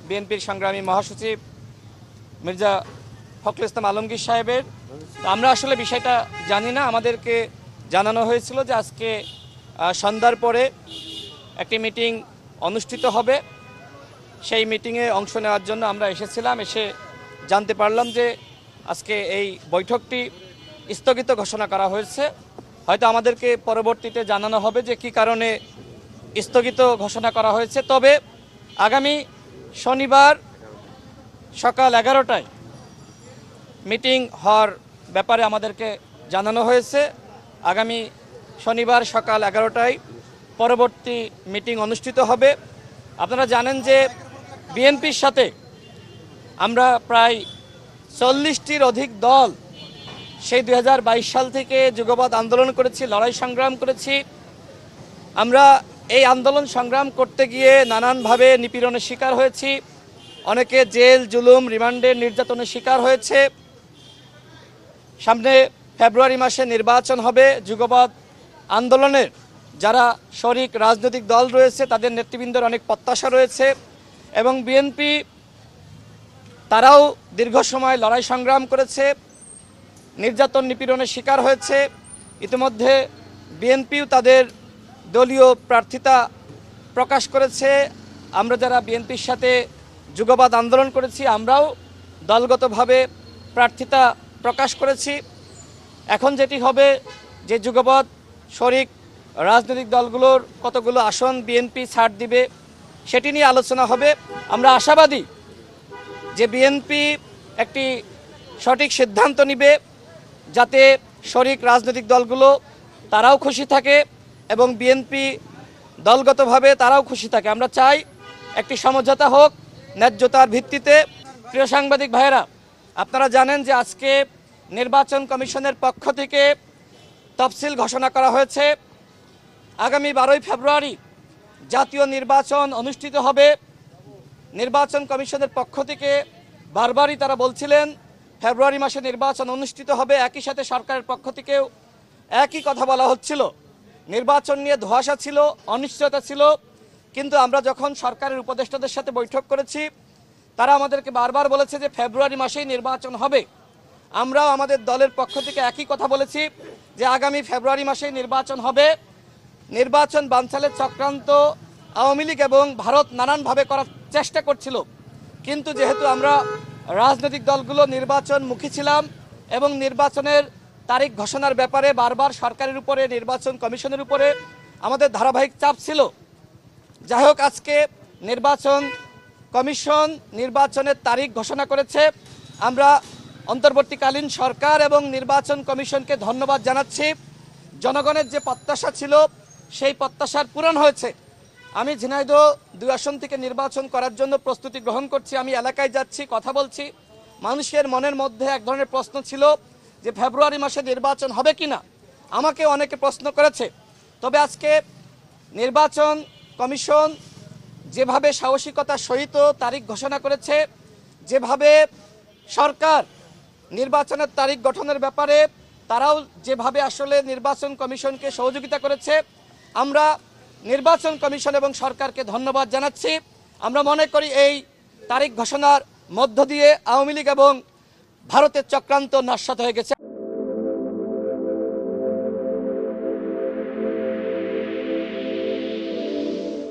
বিএনপির সংগ্রামী মহাসচিব মির্জা ফখরুল ইসলাম আলমগীর সাহেবের। আমরা আসলে বিষয়টা জানি না, আমাদেরকে জানানো হয়েছিল যে আজকে সন্ধ্যার পরে একটি মিটিং অনুষ্ঠিত হবে। সেই মিটিংয়ে অংশ নেওয়ার জন্য আমরা এসেছিলাম, এসে জানতে পারলাম যে আজকে এই বৈঠকটি স্থগিত ঘোষণা করা হয়েছে। হয়তো আমাদেরকে পরবর্তীতে জানানো হবে যে কী কারণে স্থগিত ঘোষণা করা হয়েছে। তবে আগামী শনিবার সকাল 11টায় মিটিং হওয়ার ব্যাপারে আমাদেরকে জানানো হয়েছে। আগামী শনিবার সকাল 11টায় পরবর্তী মিটিং অনুষ্ঠিত হবে। আপনারা জানেন যে বিএনপির সাথে আমরা প্রায় 40টির অধিক দল সেই 2022 সাল থেকে যুগপৎ আন্দোলন করেছি, লড়াই সংগ্রাম করেছি। আমরা এই আন্দোলন সংগ্রাম করতে গিয়ে নানানভাবে নিপীড়নের শিকার হয়েছি, অনেকে জেল জুলুম রিমান্ডের নির্যাতনের শিকার হয়েছে। সামনে ফেব্রুয়ারি মাসে নির্বাচন হবে। যুগপৎ আন্দোলনের যারা শরিক রাজনৈতিক দল রয়েছে তাদের নেতৃবৃন্দের অনেক প্রত্যাশা রয়েছে এবং বিএনপি তারাও দীর্ঘ সময় লড়াই সংগ্রাম করেছে, নির্যাতন নিপীড়নের শিকার হয়েছে। ইতিমধ্যে বিএনপিও তাদের দলীয় প্রার্থিতা প্রকাশ করেছে। আমরা যারা বিএনপির সাথে যুগপৎ আন্দোলন করেছি আমরাও দলগতভাবে প্রার্থিতা প্রকাশ করেছি। এখন যেটি হবে যে যুগপৎ শরিক রাজনৈতিক দলগুলোর কতগুলো আসন বিএনপি ছাড় দিবে সেটি নিয়ে আলোচনা হবে। আমরা আশাবাদী যে বিএনপি একটি সঠিক সিদ্ধান্ত নেবে যাতে শরিক রাজনৈতিক দলগুলো তারাও খুশি থাকে এবং বিএনপি দলগতভাবে তারাও খুশি থাকে। আমরা চাই একটি সমঝোতা হোক ন্যায্যতার ভিত্তিতে। প্রিয় সাংবাদিক ভাইয়েরা, আপনারা জানেন যে আজকে নির্বাচন কমিশনের পক্ষ থেকে তফসিল ঘোষণা করা হয়েছে। আগামী 12ই ফেব্রুয়ারি জাতীয় নির্বাচন অনুষ্ঠিত হবে। নির্বাচন কমিশনের পক্ষ থেকে বারবারই তারা বলছিলেন ফেব্রুয়ারি মাসে নির্বাচন অনুষ্ঠিত হবে। একই সাথে সরকারের পক্ষ থেকেও একই কথা বলা হচ্ছিল। নির্বাচন নিয়ে ধোঁয়াশা ছিল, অনিশ্চয়তা ছিল, কিন্তু আমরা যখন সরকারের উপদেষ্টাদের সাথে বৈঠক করেছি তারা আমাদেরকে বারবার বলেছে যে ফেব্রুয়ারি মাসেই নির্বাচন হবে। আমরাও আমাদের দলের পক্ষ থেকে একই কথা বলেছি যে আগামী ফেব্রুয়ারি মাসেই নির্বাচন হবে। নির্বাচন বানচালের চক্রান্ত আওয়ামী লীগ এবং ভারত নানানভাবে করার চেষ্টা করছিল, কিন্তু যেহেতু আমরা রাজনৈতিক দলগুলো নির্বাচনমুখী ছিলাম এবং নির্বাচনের তারিখ ঘোষণার ব্যাপারে বারবার সরকারের উপরে নির্বাচন কমিশনের উপরে আমাদের ধারাবাহিক চাপ ছিল। যাই হোক, আজকে নির্বাচন কমিশন নির্বাচনের তারিখ ঘোষণা করেছে। আমরা অন্তর্বর্তীকালীন সরকার এবং নির্বাচন কমিশনকে ধন্যবাদ জানাচ্ছি। জনগণের যে প্রত্যাশা ছিল সেই প্রত্যাশার পূরণ হয়েছে। আমি ঝিনাইদহ 2 আসন থেকে নির্বাচন করার জন্য প্রস্তুতি গ্রহণ করছি। আমি এলাকায় যাচ্ছি, কথা বলছি। মানুষের মনের মধ্যে এক ধরনের প্রশ্ন ছিল যে ফেব্রুয়ারি মাসে নির্বাচন হবে কিনা। আমাকে অনেকে প্রশ্ন করেছে। তবে আজকে নির্বাচন কমিশন যেভাবে সাহসিকতার সহিত তারিখ ঘোষণা করেছে, যেভাবে সরকার নির্বাচনের তারিখ গঠনের ব্যাপারে তারাও যেভাবে আসলে নির্বাচন কমিশনকে সহযোগিতা করেছে, আমরা নির্বাচন কমিশন এবং সরকারকে ধন্যবাদ জানাচ্ছি। আমরা মনে করি এই তারিখ ঘোষণার মধ্য দিয়ে আওয়ামী লীগ এবং ভারতের চক্রান্ত নস্যাৎ হয়ে গেছে।